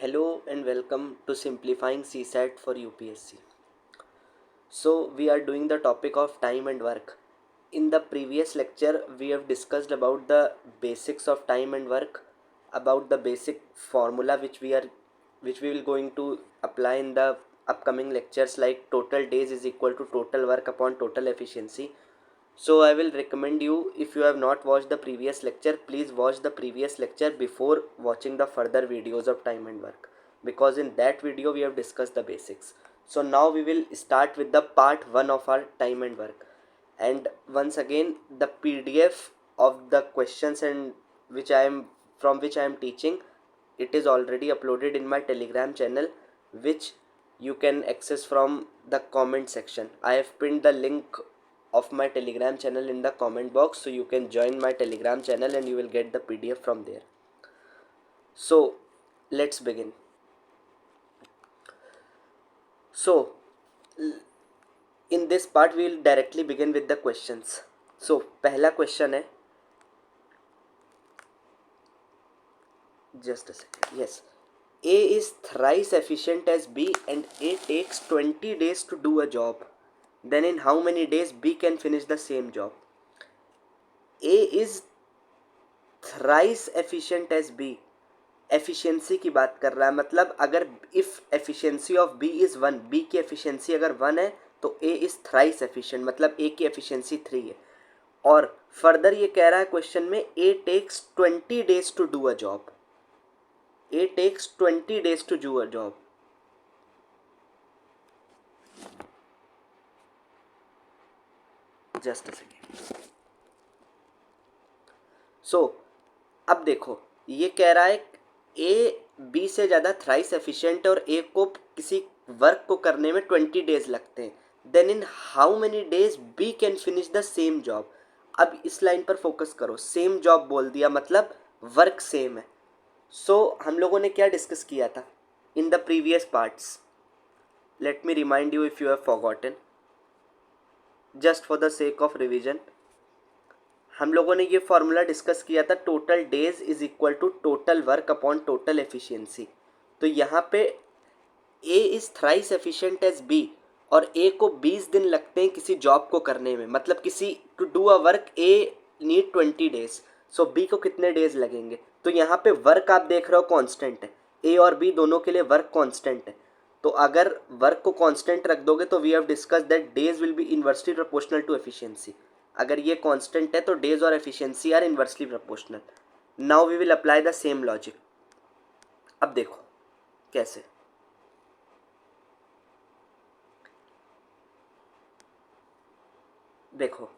Hello and welcome to Simplifying CSAT for UPSC. So, we are doing the topic of time and work. In the previous lecture, we have discussed about the basics of time and work, about the basic formula which we will going to apply in the upcoming lectures, like total days is equal to total work upon total efficiency. So I will recommend you, if you have not watched the previous lecture, please watch the previous lecture before watching the further videos of time and work, because in that video we have discussed the basics. So now we will start with the part 1 of our time and work. And once again, the PDF of the questions and which I am from which I am teaching, it is already uploaded in my Telegram channel, which you can access from the comment section. I have pinned the link of my Telegram channel in the comment box, so you can join my Telegram channel and you will get the PDF from there. So let's begin. So in this part we will directly begin with the questions. So पहला question है, just a second, yes, A is thrice efficient as B and A takes 20 days to do a job. Then in how many days B can finish the same job? A is thrice efficient as B. Efficiency की बात कर रहा है, मतलब अगर if efficiency of B is one, B की efficiency अगर one है तो ए इज थ्राइस एफिशिएंट, मतलब ए की एफिशिएंसी 3 है. और फर्दर ये कह रहा है क्वेश्चन में, A takes 20 days to do a job. A takes 20 days to do a job. Just a second. So अब देखो, ये कह रहा है ए बी से ज़्यादा थ्राइस एफिशिएंट है और ए को किसी वर्क को करने में 20 डेज लगते हैं. Then in how many days B can finish the same job. अब इस लाइन पर फोकस करो, सेम जॉब बोल दिया मतलब वर्क सेम है. सो हम लोगों ने क्या डिस्कस किया था in the previous parts? Let me remind you if you have forgotten, just for the sake of revision. हम लोगों ने ये फॉर्मूला डिस्कस किया था, total days is equal to total work upon total efficiency. तो यहाँ पे A is thrice efficient as B और ए को 20 दिन लगते हैं किसी जॉब को करने में, मतलब किसी to do a work A need 20 days. So B को कितने डेज लगेंगे? तो यहाँ पे वर्क आप देख रहे हो कांस्टेंट है, ए और बी दोनों के लिए वर्क कांस्टेंट है. तो अगर वर्क को कांस्टेंट रख दोगे तो we have discuss that days will be inversely proportional to efficiency. अगर ये कांस्टेंट है तो डेज और efficiency are inversely proportional. Now we will apply the same logic. अब देखो कैसे. देखो,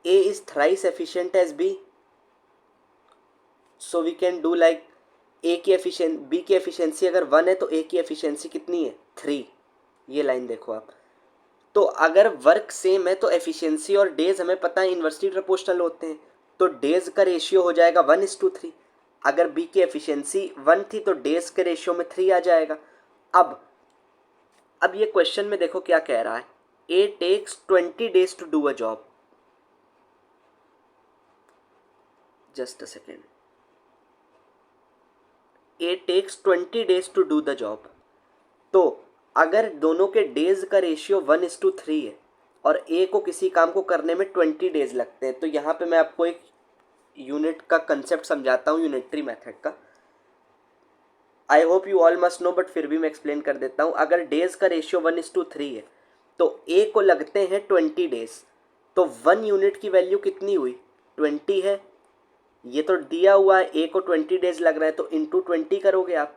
A is thrice efficient as B, so we can do like A की बी की एफिशिएंसी अगर 1 है तो ए की एफिशिएंसी कितनी है? 3. ये लाइन देखो आप. तो अगर वर्क सेम है तो एफिशिएंसी और डेज हमें पता है इन्वर्सली प्रोपोर्शनल होते हैं, तो डेज का रेशियो हो जाएगा 1:3. अगर बी की एफिशिएंसी 1 थी तो डेज के रेशियो में 3 आ जाएगा. अब ये क्वेश्चन में देखो क्या कह रहा है, A takes 20 days to do a job. Just a second. A takes 20 days to do the job. तो अगर दोनों के डेज का रेशियो 1:3 है और ए को किसी काम को करने में 20 डेज लगते हैं, तो यहाँ पे मैं आपको एक यूनिट का कंसेप्ट समझाता हूँ, यूनिटरी मेथड का. आई hope you all must know, but फिर भी मैं एक्सप्लेन कर देता हूँ. अगर डेज का रेशियो 1:3 है तो ए को लगते हैं 20 डेज. तो 1 यूनिट की वैल्यू कितनी हुई? 20 है. ये तो दिया हुआ है, ए को 20 डेज लग रहा है, तो इंटू 20 करोगे आप.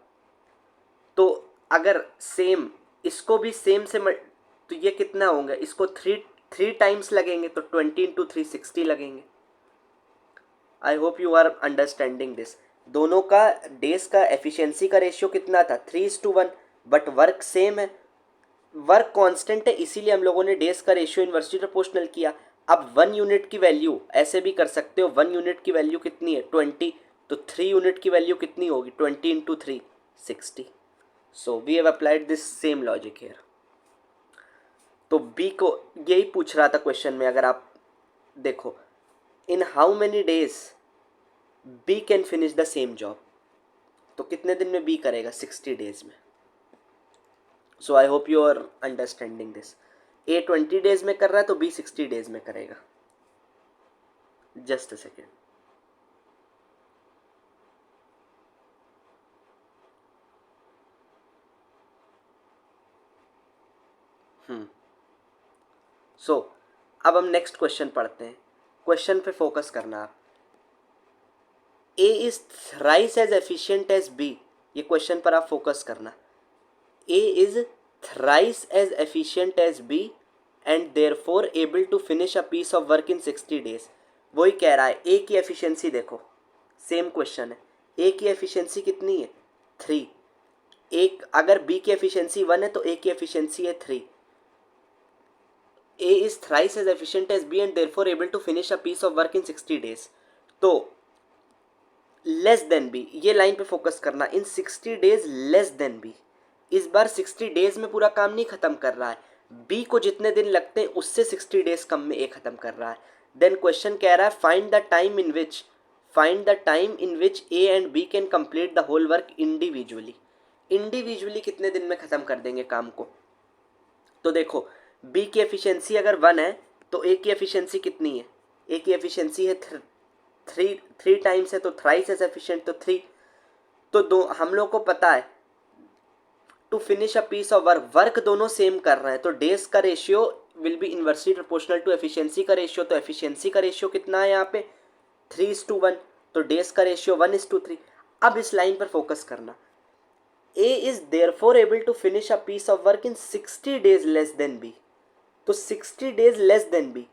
तो अगर सेम इसको भी सेम से तो ये कितना होंगे? इसको थ्री टाइम्स लगेंगे, तो 20 इंटू 3 60 लगेंगे. I hope you are understanding this. दोनों का डेज का एफिशिएंसी का रेशियो कितना था? 3:1. बट वर्क सेम है, वर्क कांस्टेंट है, इसीलिए हम लोगों ने डेज का रेशियो इनवर्सली प्रोपोर्शनल किया. अब 1 यूनिट की वैल्यू ऐसे भी कर सकते हो, 1 यूनिट की वैल्यू कितनी है? 20. तो 3 यूनिट की वैल्यू कितनी होगी? 20 into 3 60. So we have applied this same logic here. तो बी को यही पूछ रहा था क्वेश्चन में. अगर आप देखो, in how many days B can finish the same job. तो कितने दिन में बी करेगा? 60 डेज में। So I hope you are understanding this. A 20 days में कर रहा है तो बी 60 डेज में करेगा। Just a second. सो अब हम नेक्स्ट क्वेश्चन पढ़ते हैं। क्वेश्चन पे फोकस करना आप। A is thrice as efficient as B, ये क्वेश्चन पर आप फोकस करना। A is thrice as efficient as B and therefore able to finish a piece of work in 60 days. वही कह रहा है। ए की एफिशिएंसी देखो, सेम क्वेश्चन है। ए की एफिशिएंसी कितनी है? 3। एक अगर बी की एफिशिएंसी 1 है तो ए की एफिशिएंसी है 3। A is thrice as efficient as B and therefore able to finish a piece of work in 60 days. तो लेस देन बी, ये लाइन पे फोकस करना। इन 60 डेज लेस देन बी। इस बार 60 डेज में पूरा काम नहीं खत्म कर रहा है। बी को जितने दिन लगते हैं उससे 60 डेज कम में ए खत्म कर रहा है। देन क्वेश्चन कह रहा है find the time in which A and B can complete the whole work individually. Individually कितने दिन में खत्म कर देंगे काम को? तो देखो, बी की एफिशिएंसी अगर 1 है तो ए की एफिशिएंसी कितनी है? ए की एफिशिएंसी है 3 टाइम्स है तो थ्राइस एज एफिशिएंट तो 3। तो दो हम लोग को पता है to finish a piece of work दोनों सेम कर रहे हैं तो डेज का ratio will be inversely proportional to efficiency का रेशियो। तो एफिशिएंसी का रेशियो कितना है यहाँ पे? 3:1। तो डेज का रेशियो 1:3। अब इस लाइन पर फोकस करना। A is therefore able to finish a piece of work in 60 days less than B. तो 60 डेज लेस देन बी।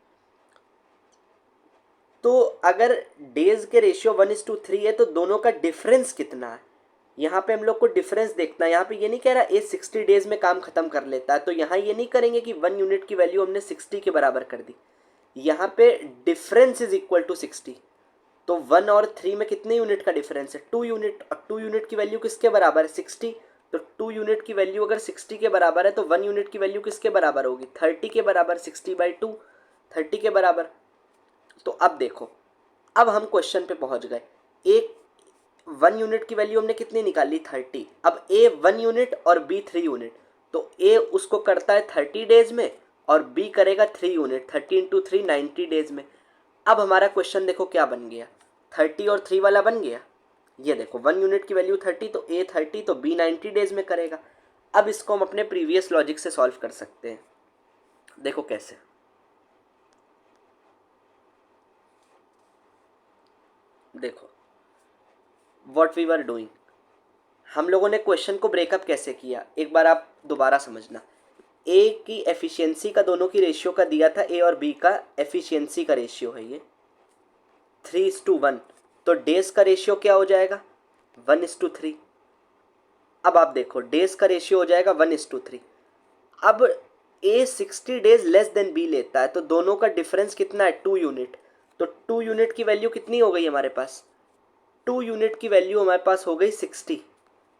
तो अगर डेज के रेशियो 1:3 है तो दोनों का डिफरेंस कितना है? यहाँ पे हम लोग को डिफरेंस देखना है। यहाँ पे ये नहीं कह रहा ए 60 डेज में काम खत्म कर लेता है, तो यहाँ ये नहीं करेंगे कि 1 यूनिट की वैल्यू हमने 60 के बराबर कर दी। यहाँ पे डिफरेंस इज इक्वल टू 60। तो 1 और 3 में कितने यूनिट का डिफरेंस है? 2 यूनिट। और 2 यूनिट की वैल्यू किसके बराबर है? 60। तो 2 यूनिट की वैल्यू अगर 60 के बराबर है तो 1 यूनिट की वैल्यू किसके बराबर होगी? 30 के बराबर। 60/2 30 के बराबर। तो अब देखो, अब हम क्वेश्चन पे पहुंच गए। एक 1 यूनिट की वैल्यू हमने कितनी निकाली? 30। अब ए 1 यूनिट और बी 3 यूनिट, तो ए उसको करता है 30 डेज में और बी करेगा 3 यूनिट। 30 × 3 90 डेज में। अब हमारा क्वेश्चन देखो क्या बन गया? 30 और 3 वाला बन गया। ये देखो 1 यूनिट की वैल्यू 30 तो ए 30 तो बी 90 डेज में करेगा। अब इसको हम अपने प्रीवियस लॉजिक से सॉल्व कर सकते हैं। देखो कैसे। देखो व्हाट वी वर डूइंग, हम लोगों ने क्वेश्चन को ब्रेकअप कैसे किया, एक बार आप दोबारा समझना। ए की एफिशिएंसी का दोनों की रेशियो का दिया था, ए और बी का एफिशिएंसी का रेशियो है ये 3:1। तो डेज का रेशियो क्या हो जाएगा? 1:3। अब आप देखो डेज का रेशियो हो जाएगा 1:3। अब ए 60 डेज लेस देन बी लेता है तो दोनों का डिफरेंस कितना है? 2 यूनिट। तो 2 यूनिट की वैल्यू कितनी हो गई हमारे पास? 2 यूनिट की वैल्यू हमारे पास हो गई 60।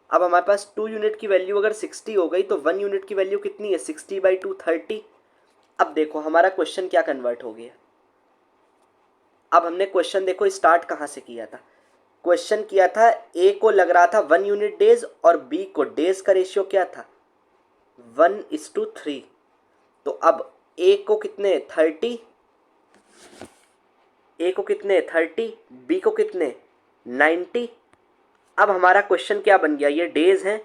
अब हमारे पास 2 यूनिट की वैल्यू अगर 60 हो गई तो 1 यूनिट की वैल्यू कितनी है? 60/2 30। अब देखो हमारा क्वेश्चन क्या कन्वर्ट हो गया। अब हमने क्वेश्चन देखो स्टार्ट कहाँ से किया था। क्वेश्चन किया था ए को लग रहा था 1 यूनिट डेज और बी को डेज का रेशियो क्या था? 1:3। तो अब ए को कितने 30, ए को कितने 30, बी को कितने 90। अब हमारा क्वेश्चन क्या बन गया? ये डेज हैं।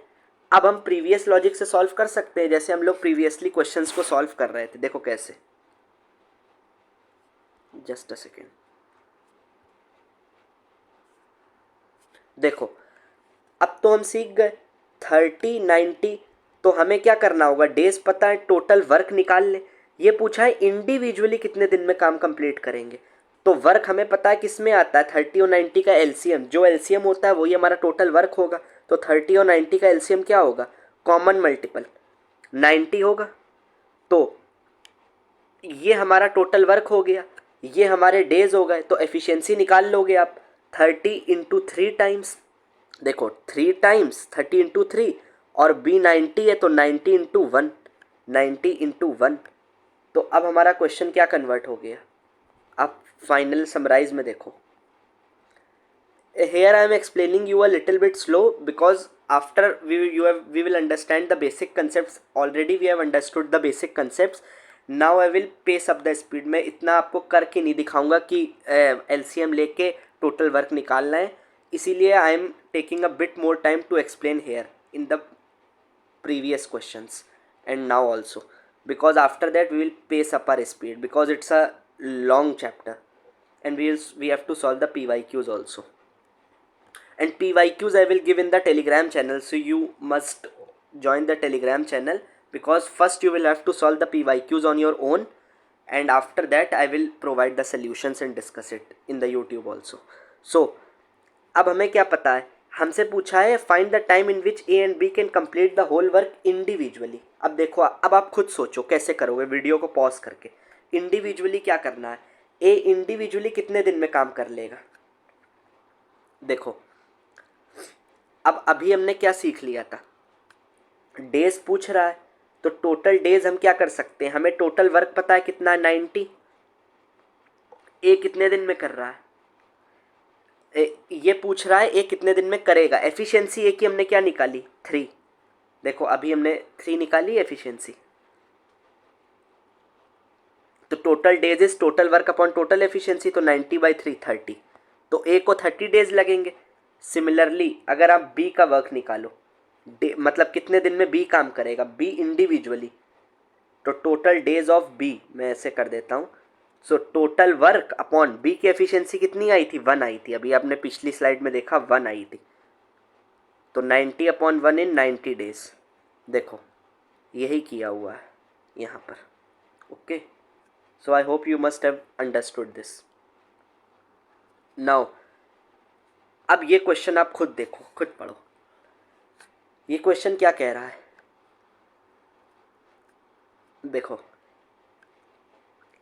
अब हम प्रीवियस लॉजिक से सॉल्व कर सकते हैं जैसे हम लोग प्रीवियसली क्वेश्चंस को सॉल्व कर रहे थे। देखो कैसे। Just a second. देखो अब तो हम सीख गए 30 90। तो हमें क्या करना होगा? डेज पता है, टोटल वर्क निकाल ले। ये पूछा है इंडिविजुअली कितने दिन में काम कंप्लीट करेंगे। तो वर्क हमें पता है किस में आता है? 30 और 90 का एलसीएम। जो एलसीएम होता है वही हमारा टोटल वर्क होगा। तो 30 और 90 का एलसीएम क्या होगा? कॉमन मल्टीपल 90 होगा। तो ये हमारा टोटल वर्क हो गया, ये हमारे डेज हो गए। तो एफिशिएंसी निकाल लोगे आप 30 × 3 टाइम्स। देखो 3 टाइम्स 30 × 3 और बी 90 है तो 90 × 1 90 × 1। तो अब हमारा क्वेश्चन क्या कन्वर्ट हो गया? अब फाइनल समराइज में देखो, here I am explaining you a little bit slow because after we will understand the basic concepts. Already we have understood the basic concepts. Now I will pace up the speed. मैं इतना आपको करके नहीं दिखाऊंगा कि LCM लेके total work निकालना है, इसीलिए I am taking a bit more time to explain here in the previous questions and now also, because after that we will pace up our speed because it's a long chapter and we have to solve the PYQs also. And PYQs I will give in the Telegram channel, so you must join the Telegram channel because first you will have to solve the PYQs on your own and after that I will provide the solutions and discuss it in the YouTube also. So अब हमें क्या पता है, हमसे पूछा है find the time in which A and B can complete the whole work individually. अब देखो, अब आप खुद सोचो कैसे करोगे, वीडियो को पॉज करके. इंडिविजुअली क्या करना है, ए इंडिविजुअली कितने दिन में काम कर लेगा. देखो अब अभी हमने क्या सीख लिया था, डेज पूछ रहा है तो टोटल डेज हम क्या कर सकते हैं, हमें टोटल वर्क पता है कितना है 90. ए कितने दिन में कर रहा है, ये पूछ रहा है ए कितने दिन में करेगा. एफिशिएंसी ए की हमने क्या निकाली 3. देखो अभी हमने 3 निकाली एफिशिएंसी. तो total days is total work upon total efficiency, तो 90/3 30. तो ए को 30 डेज लगेंगे. सिमिलरली अगर आप बी का वर्क निकालो, मतलब कितने दिन में बी काम करेगा, बी इंडिविजुअली, तो टोटल डेज ऑफ बी मैं ऐसे कर देता हूँ. So total work upon B की एफिशिएंसी कितनी आई थी, 1 आई थी. अभी आपने पिछली स्लाइड में देखा 1 आई थी. तो 90/1 इन 90 डेज. देखो यही किया हुआ है यहाँ पर. Okay, so I hope you must have understood this. Now अब ये क्वेश्चन आप खुद देखो, खुद पढ़ो. ये क्वेश्चन क्या कह रहा है, देखो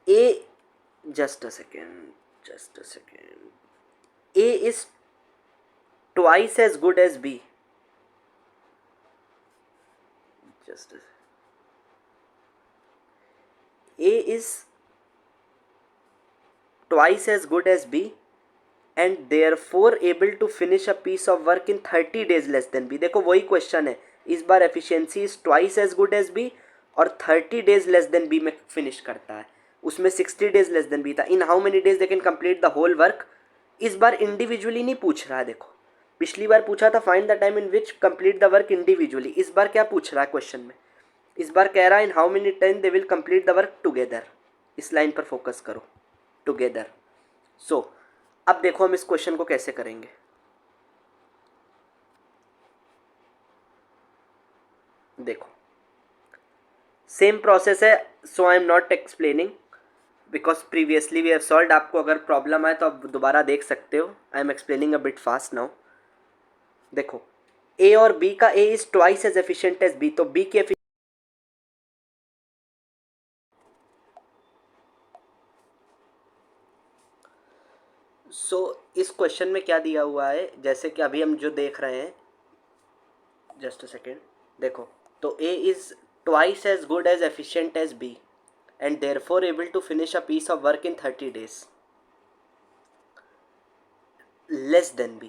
ए, just a second, A is twice as good as B. A is twice as good as B and therefore able to finish a piece of work in 30 days less than B. देखो वही question है, इस बार efficiency is twice as good as B और 30 days less than B में finish करता है. उसमें 60 डेज लेस देन बी था. In how many days they can complete the whole work. इस बार इंडिविजुअली नहीं पूछ रहा है. देखो पिछली बार पूछा था find the time in which complete the work individually. इस बार क्या पूछ रहा है क्वेश्चन में, इस बार कह रहा है इन how many time they will complete the work together. इस लाइन पर फोकस करो, टुगेदर. सो अब देखो हम इस क्वेश्चन को कैसे करेंगे. देखो सेम प्रोसेस है, so I am not explaining because previously we have solved. आपको अगर प्रॉब्लम आए तो आप दोबारा देख सकते हो. I am explaining a bit fast now. देखो ए और बी का, A is twice as efficient as B, तो बी की इस क्वेश्चन में क्या दिया हुआ है, जैसे कि अभी हम जो देख रहे हैं, जस्ट अ सेकेंड. देखो तो A is twice as good as efficient as B and therefore able to finish a piece of work in 30 days less than B.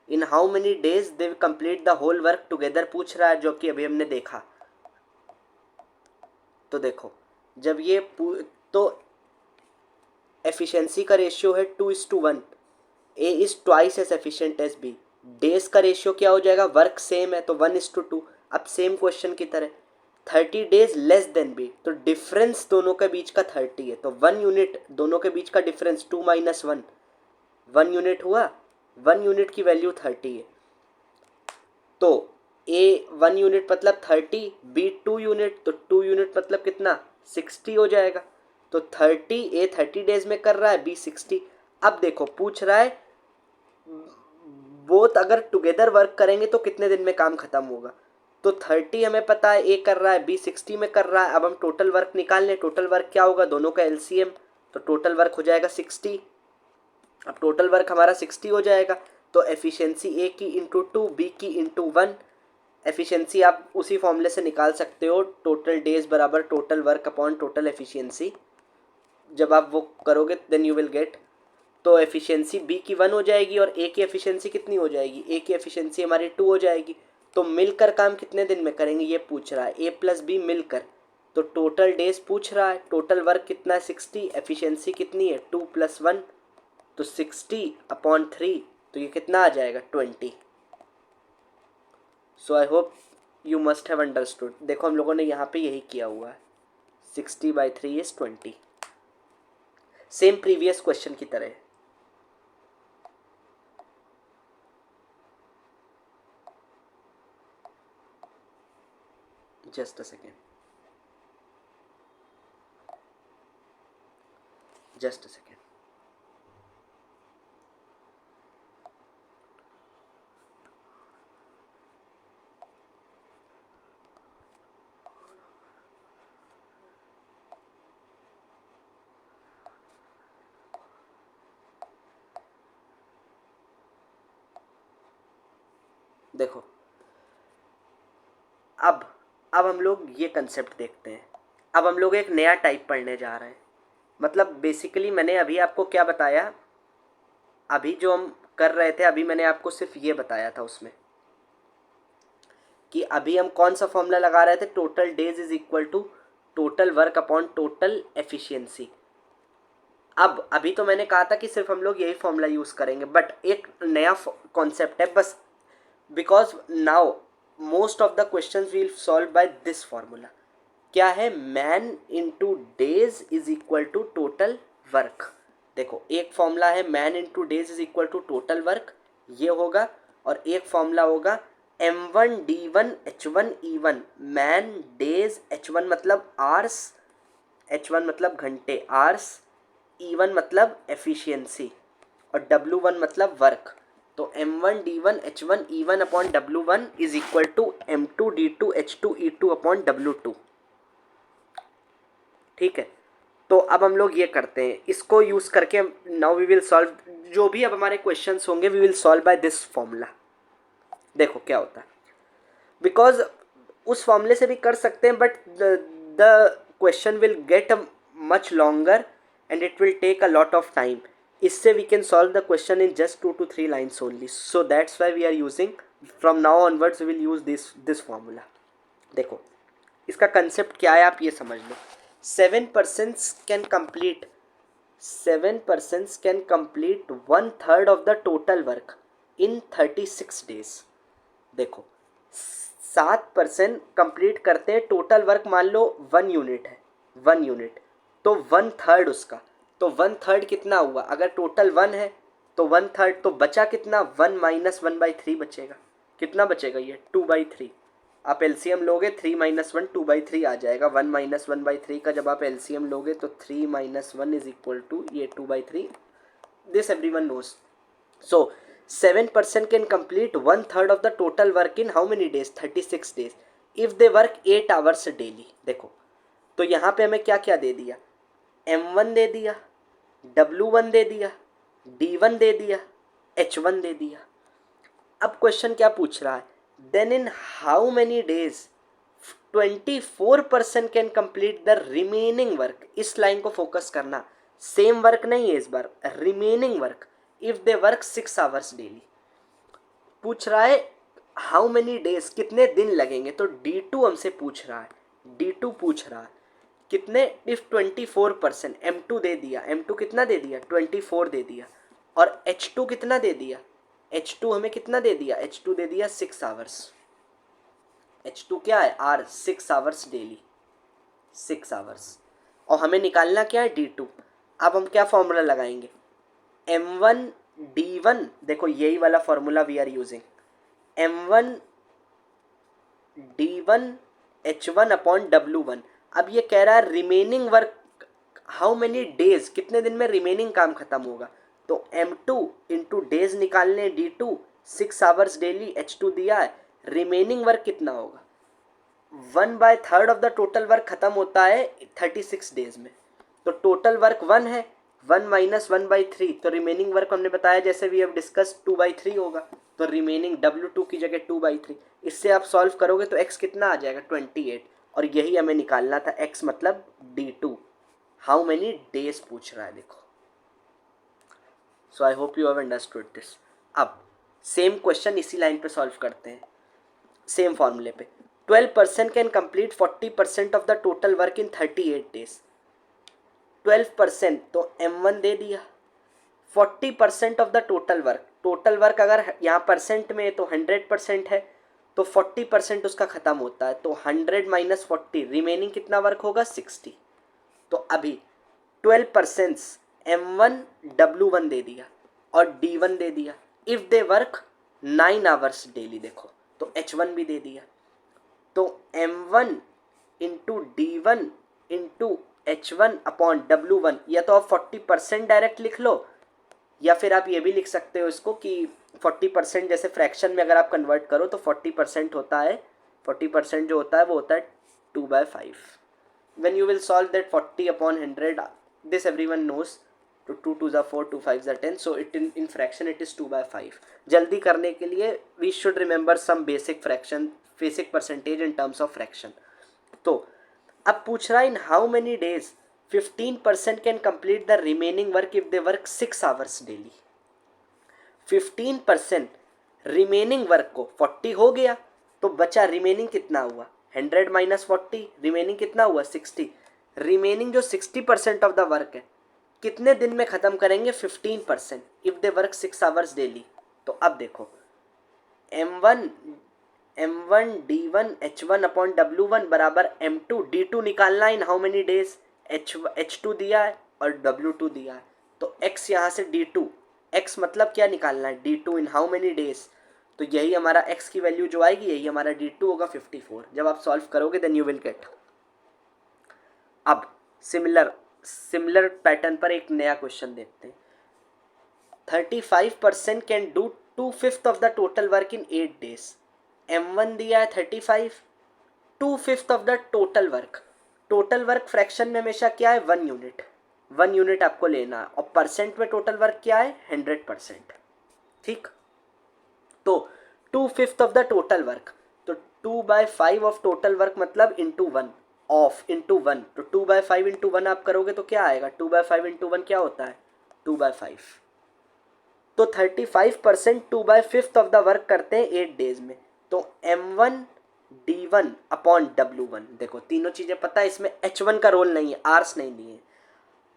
In how many days they will complete the whole work together पूछ रहा है, जो कि अभी हमने देखा. तो देखो जब ये तो एफिशिएंसी का रेशियो है 2:1. A is twice as efficient as B. Days का रेशियो क्या हो जाएगा, वर्क सेम है तो 1:2. अब सेम क्वेश्चन की तरह 30 डेज लेस देन बी, तो डिफरेंस दोनों के बीच का 30 है, तो 1 यूनिट दोनों के बीच का डिफरेंस 2 - 1 1 यूनिट हुआ. 1 यूनिट की वैल्यू 30 है, तो ए 1 यूनिट मतलब 30, बी 2 यूनिट, तो 2 यूनिट मतलब कितना 60 हो जाएगा. तो 30 ए 30 डेज में कर रहा है, बी 60. अब देखो पूछ रहा है बोथ अगर टुगेदर वर्क करेंगे तो कितने दिन में काम खत्म होगा. तो 30 हमें पता है ए कर रहा है, बी 60 में कर रहा है. अब हम टोटल वर्क निकाल लें. टोटल वर्क क्या होगा, दोनों का एलसीएम, तो टोटल वर्क हो जाएगा 60. अब टोटल वर्क हमारा 60 हो जाएगा, तो एफिशिएंसी ए की इंटू 2, बी की इंटू 1. एफिशिएंसी आप उसी फॉर्मूले से निकाल सकते हो, टोटल डेज बराबर total work upon total efficiency. जब आप वो करोगे देन यू विल गेट. तो एफिशिएंसी बी की 1 हो जाएगी और ए की एफिशिएंसी कितनी हो जाएगी, ए की एफिशिएंसी हमारी 2 हो जाएगी। तो मिलकर काम कितने दिन में करेंगे ये पूछ रहा है, ए प्लस बी मिलकर। तो टोटल डेज पूछ रहा है, टोटल वर्क कितना है 60, एफिशिएंसी कितनी है 2 + 1, तो 60/3, तो ये कितना आ जाएगा 20। So I hope you must have understood. देखो हम लोगों ने यहाँ पे यही किया हुआ है, 60/3 इज 20, सेम प्रीवियस क्वेश्चन की तरह। Just a second, just a second. देखो अब हम लोग ये कंसेप्ट देखते हैं। अब हम लोग एक नया टाइप पढ़ने जा रहे हैं। मतलब बेसिकली मैंने अभी आपको क्या बताया, अभी जो हम कर रहे थे अभी मैंने आपको सिर्फ ये बताया था उसमें कि अभी हम कौन सा फॉर्मूला लगा रहे थे, total days is equal to total work upon total efficiency. अब अभी तो मैंने कहा था कि सिर्फ हम लोग यही फॉर्मूला यूज़ करेंगे, बट एक नया कॉन्सेप्ट है बस, because now most of the questions will solve by this formula. क्या है, man into days is equal to total work. देखो एक फॉर्मूला है man into days is equal to total work, ये होगा। और एक फॉर्मूला होगा M1D1H1E1, मैन डेज, H1 मतलब आवर्स, H1 मतलब घंटे आवर्स, E1 मतलब एफिशिएंसी और W1 मतलब वर्क। तो M1D1H1E1 upon W1 is equal to M2D2H2E2 upon W2। ठीक है, तो अब हम लोग ये करते हैं, इसको यूज़ करके नाउ वी विल सॉल्व जो भी अब हमारे क्वेश्चंस होंगे, we will solve by this formula. देखो क्या होता है, बिकॉज उस फॉर्मूले से भी कर सकते हैं but the question will get much longer and it will take a lot of time. इससे we can solve the question in just 2 to 3 lines only, so that's why we are using from now onwards we will use this formula. देखो इसका concept क्या है आप ये समझ लो। 7% can complete 7% can complete 1/3 of the total work in 36 days. देखो 7% complete करते हैं टोटल वर्क, मान लो 1 यूनिट है, 1 यूनिट तो 1/3 उसका, तो 1/3 कितना हुआ, अगर टोटल 1 है तो 1/3, तो बचा कितना 1 - 1/3 बचेगा। कितना बचेगा ये 2/3। आप एलसीएम लोगे 3 - 1 2/3 आ जाएगा। 1 - 1/3 का जब आप एलसीएम लोगे तो 3 - 1 इज इक्वल टू ये 2/3। This everyone knows. So 7% can complete 1/3 of the total work in how many days 36 days if they work 8 hours daily. देखो तो यहाँ पे हमें क्या क्या दे दिया, M1 दे दिया, W1 दे दिया, D1 दे दिया, H1 दे दिया। अब क्वेश्चन क्या पूछ रहा है, then in how many days 24% can complete the remaining work. इस लाइन को फोकस करना, सेम वर्क नहीं है इस बार, remaining work if they work 6 hours daily. पूछ रहा है हाउ मेनी डेज, कितने दिन लगेंगे, तो D2 हमसे पूछ रहा है, D2 पूछ रहा है कितने, इफ 24%, M2 दे दिया, M2 कितना दे दिया 24 दे दिया, और H2 कितना दे दिया, H2 हमें कितना दे दिया, H2 दे दिया 6 आवर्स। H2 क्या है R, 6 आवर्स डेली, 6 आवर्स। और हमें निकालना क्या है D2। अब हम क्या फॉर्मूला लगाएंगे, M1 D1, देखो यही वाला formula we are using, M1 D1 H1 upon W1। अब ये कह रहा है remaining work how many days, कितने दिन में रिमेनिंग काम खत्म होगा, तो M2 इंटू डेज निकालने D2, 6 आवर्स डेली, H2 दिया है, रिमेनिंग वर्क कितना होगा, 1/3 ऑफ द टोटल वर्क खत्म होता है 36 डेज में। तो टोटल वर्क 1 है, 1 - 1/3, तो रिमेनिंग वर्क हमने बताया जैसे वी हैव डिस्कस 2/3 होगा, तो रिमेनिंग W2 की जगह 2/3। इससे आप सॉल्व करोगे तो x कितना आ जाएगा 28, और यही हमें निकालना था, x मतलब D2 हाउ मेनी डेज पूछ रहा है। देखो so I hope you have understood this. अब सेम क्वेश्चन इसी लाइन पे सॉल्व करते हैं, सेम फॉर्मूले पे. 12% can complete 40% of the total work in 38 days. 12% तो M1 दे दिया. 40% of the total work, total work अगर यहाँ परसेंट में तो 100% है, तो 40% उसका ख़त्म होता है. तो 100 माइनस 40, रिमेनिंग कितना वर्क होगा 60. तो अभी 12% M1 W1 दे दिया और D1 दे दिया. If they work 9 hours daily, देखो तो H1 भी दे दिया. तो M1 into D1 into H1 upon W1, या तो आप 40% डायरेक्ट लिख लो, या फिर आप ये भी लिख सकते हो इसको कि 40% जैसे फ्रैक्शन में अगर आप कन्वर्ट करो तो 40% होता है, 40% जो होता है वो होता है 2/5. when you will solve that 40 upon 100, this everyone knows, to 2 2s are 4, 2 5s are 10, so it in fraction it is 2/5. जल्दी करने के लिए we should remember some basic fraction, basic percentage in terms of fraction. तो अब पूछ रहा है in how many days 15% can complete the remaining work if they work 6 hours daily. 15% remaining work को 40 हो गया, तो बचा रिमेनिंग कितना हुआ 100 माइनस 40, रिमेनिंग कितना हुआ 60. रिमेनिंग जो 60% ऑफ द वर्क है कितने दिन में ख़त्म करेंगे 15% if they work 6 hours daily. तो अब देखो M1 D1 H1 upon W1 बराबर M2 D2 निकालना इन हाउ मेनी डेज. H2 दिया है और W2 दिया है, तो X यहाँ से D2, X मतलब क्या निकालना है D2 in how many days. तो यही हमारा X की वैल्यू जो आएगी यही हमारा D2 होगा 54. जब आप सॉल्व करोगे देन यू विल गेट. अब सिमिलर पैटर्न पर एक नया क्वेश्चन देखते हैं. 35% can do 2/5 of the total work in 8 days. M1 दिया है 35, 2/5 of the total work. Total work fraction में हमेशा क्या है 1 यूनिट, 1 यूनिट आपको लेना है, और परसेंट में टोटल वर्क क्या है 100%. ठीक, तो 2/5 ऑफ द टोटल वर्क, तो 2/5 ऑफ टोटल वर्क मतलब इंटू 1 ऑफ इंटू 1, तो 2/5 इंटू 1 आप करोगे तो क्या आएगा 2/5 इंटू 1 क्या होता है 2/5. तो 35% 2/5 ऑफ द वर्क करते हैं 8 days में. तो M1 D1 अपॉन W1, देखो तीनों चीज़ें पता है, इसमें H1 का रोल नहीं है, आर्स नहीं दिए.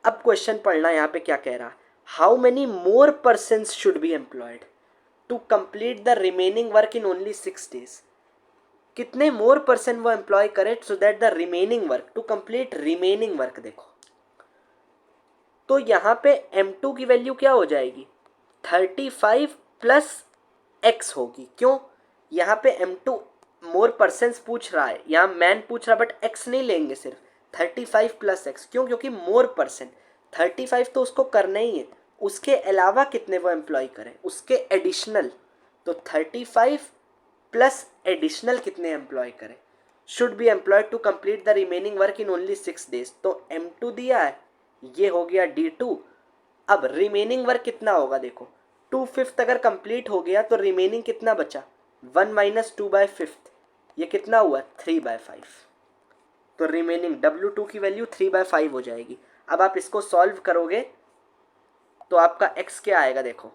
अब क्वेश्चन पढ़ना यहाँ पे क्या कह रहा है. How many more persons should be employed to complete the remaining work in only 6 days. कितने मोर पर्सन वो एम्प्लॉय करे so that the remaining work to complete remaining work. देखो तो यहाँ पे M2 की वैल्यू क्या हो जाएगी 35 प्लस X होगी. क्यों, यहाँ पे M2 मोर पर्सन्स पूछ रहा है, यहाँ मैन पूछ रहा है, बट X नहीं लेंगे, सिर्फ 35 प्लस X. क्यों, क्योंकि मोर पर्सन 35 तो उसको करना ही है, उसके अलावा कितने वो एम्प्लॉय करें उसके एडिशनल. तो 35 प्लस एडिशनल कितने एम्प्लॉय करें should be employed to complete the remaining work in only 6 days. तो M2 दिया है, ये हो गया D2. अब रिमेनिंग वर्क कितना होगा, देखो 2/5 अगर कंप्लीट हो गया तो रिमेनिंग कितना बचा 1 माइनस 2/5, ये कितना हुआ 3/5. तो रिमेनिंग W2 की वैल्यू 3/5 हो जाएगी. अब आप इसको सॉल्व करोगे तो आपका X क्या आएगा, देखो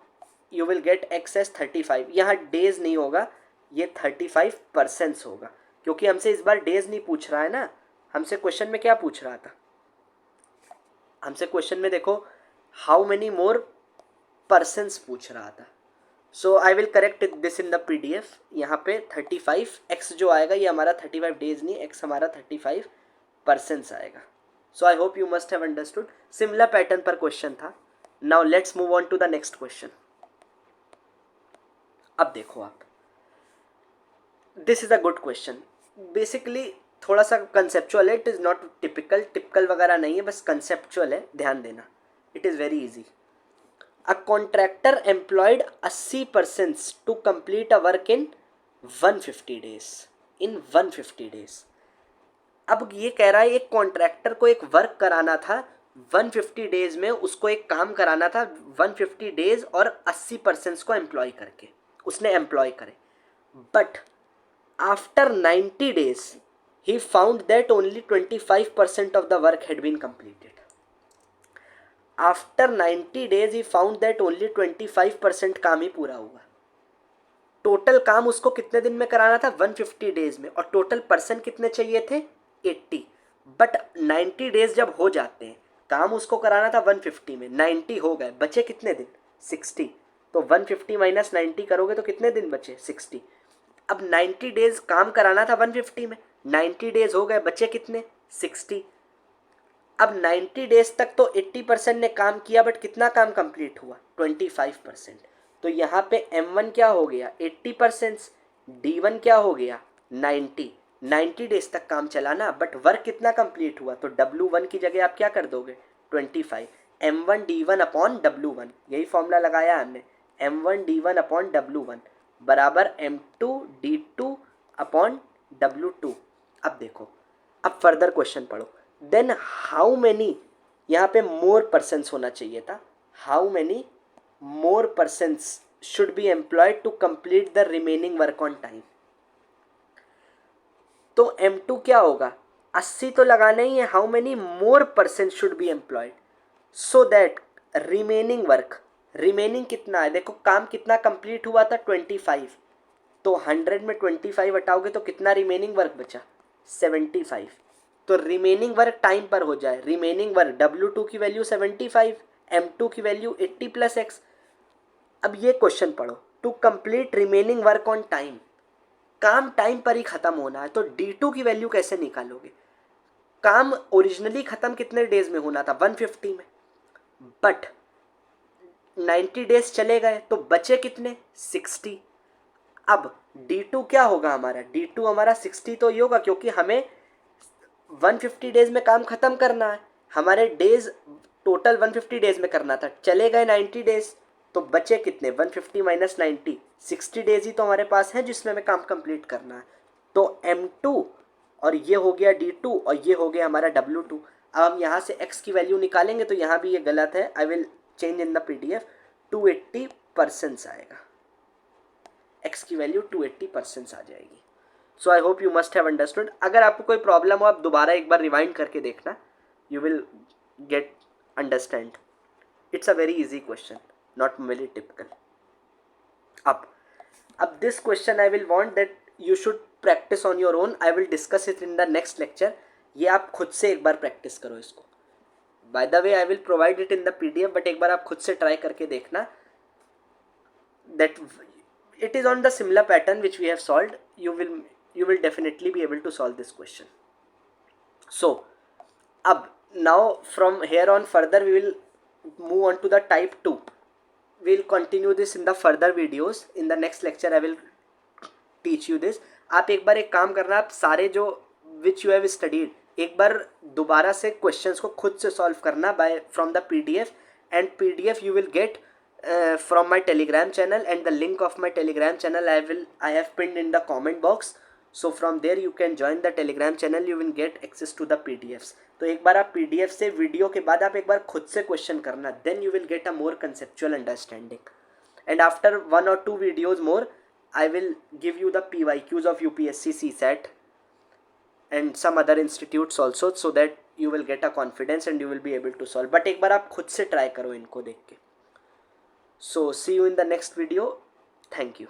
you will gate X S 35. यहाँ डेज नहीं होगा, ये 35% होगा, क्योंकि हमसे इस बार डेज नहीं पूछ रहा है ना. हमसे क्वेश्चन में क्या पूछ रहा था, हमसे क्वेश्चन में देखो हाउ मेनी मोर पर्सन्स पूछ रहा था. So I will correct this in the PDF. यहाँ पे 35 X जो आएगा ये हमारा 35 डेज नहीं, X हमारा 35% आएगा. So I hope you must have understood. Similar pattern पर क्वेश्चन था. Now let's move on to the next question. अब देखो आप, this is a good question. Basically थोड़ा सा कंसेप्चुअल है, इट इज़ नॉट टिपिकल वगैरह नहीं है, बस कंसेप्चुअल है, ध्यान देना. It is very easy. A contractor employed 80% to complete a work in 150 days. In 150 days. अब ये कह रहा है एक कॉन्ट्रैक्टर को एक वर्क कराना था 150 डेज में, उसको एक काम कराना था 150 डेज और 80% को एम्प्लॉय करके उसने एम्प्लॉय करे. But after 90 days he found that only 25% of the work had been completed. After 90 days he found that only 25% काम ही पूरा हुआ। टोटल काम उसको कितने दिन में कराना था? 150 डेज में, और टोटल पर्सन कितने चाहिए थे? 80। बट 90 डेज जब हो जाते हैं, काम उसको कराना था 150 में, 90 हो गए, बचे कितने दिन? 60। तो 150 माइनस 90 करोगे तो कितने दिन बचे? 60। अब 90 डेज काम कराना था 150 में, 90 डेज हो गए, बचे कितने? 60। अब 90 डेज तक तो 80% ने काम किया, बट कितना काम कंप्लीट हुआ? 25%। तो यहाँ पे M1 क्या हो गया? 80%। D1 क्या हो गया? 90 डेज तक काम चला ना, बट वर्क कितना कंप्लीट हुआ? तो W1 की जगह आप क्या कर दोगे? 25। M1 D1 अपॉन W1, यही फॉर्मूला लगाया हमने। M1 D1 अपॉन W1 बराबर M2 D2 अपॉन W2। अब देखो, अब फर्दर क्वेश्चन पढ़ो। देन हाउ मैनी, यहाँ पे मोर पर्सन्स होना चाहिए था। How many more persons should be employed to complete the remaining work on time. तो M2 क्या होगा? 80 तो लगाना ही है। How many more person should be employed so that remaining work, remaining कितना है? देखो काम कितना कंप्लीट हुआ था? 25। तो 100 में 25 हटाओगे तो कितना रिमेनिंग वर्क बचा? 75। तो रिमेनिंग वर्क टाइम पर हो जाए। रिमेनिंग वर्क W2 की वैल्यू 75, M2 की वैल्यू 80 प्लस x। अब ये क्वेश्चन पढ़ो, to complete remaining work on time, काम टाइम पर ही खत्म होना है, तो D2 की वैल्यू कैसे निकालोगे? काम ओरिजिनली खत्म कितने डेज में होना था? 150 में, बट 90 डेज चले गए तो बचे कितने? 60। अब D2 क्या होगा हमारा? D2 हमारा 60 तो ही होगा, क्योंकि हमें 150 डेज में काम खत्म करना है। हमारे डेज टोटल 150 डेज में करना था, चले गए 90 डेज, तो बचे कितने? 150 माइनस 90, 60 डेज ही तो हमारे पास है जिसमें हमें काम कंप्लीट करना है। तो M2 और ये हो गया D2 और ये हो गया हमारा W2। अब हम यहाँ से x की वैल्यू निकालेंगे तो यहाँ भी ये गलत है। I will change in the PDF, 280% आएगा। x की वैल्यू 280% आ जाएगी। So I hope you must have understood. अगर आपको कोई प्रॉब्लम हो, आप दोबारा एक बार रिवाइंड करके देखना, you will get understand. It's a very easy question, not very typical. अब this question I will want that you should practice on your own. I will discuss it in the next lecture. ये आप खुद से एक बार practice करो इसको। By the way I will provide it in the PDF, but एक बार आप खुद से ट्राई करके देखना। That it is on the similar pattern which we have solved. You will definitely be able to solve this question. So अब now from here on further we will move on to the type 2. We will continue this in the further videos. In the next lecture I will teach you this. आप एक बार एक काम करना, आप सारे जो which you have studied एक बार दोबारा से questions को खुद से solve करना by from the PDF, and PDF you will get from my Telegram channel, and the link of my Telegram channel I have pinned in the comment box. So from there you can join the Telegram channel, you will get access to the PDFs. तो एक बार आप PDF से video के बाद आप एक बार खुद से क्वेश्चन करना, then you will get a more conceptual understanding. And after 1 or 2 videos more I will give you the PYQs of UPSC CSAT and some other institutes also, so that you will get a confidence and you will be able to solve. But एक बार आप खुद से try करो इनको देख के. So see you in the next video. Thank you.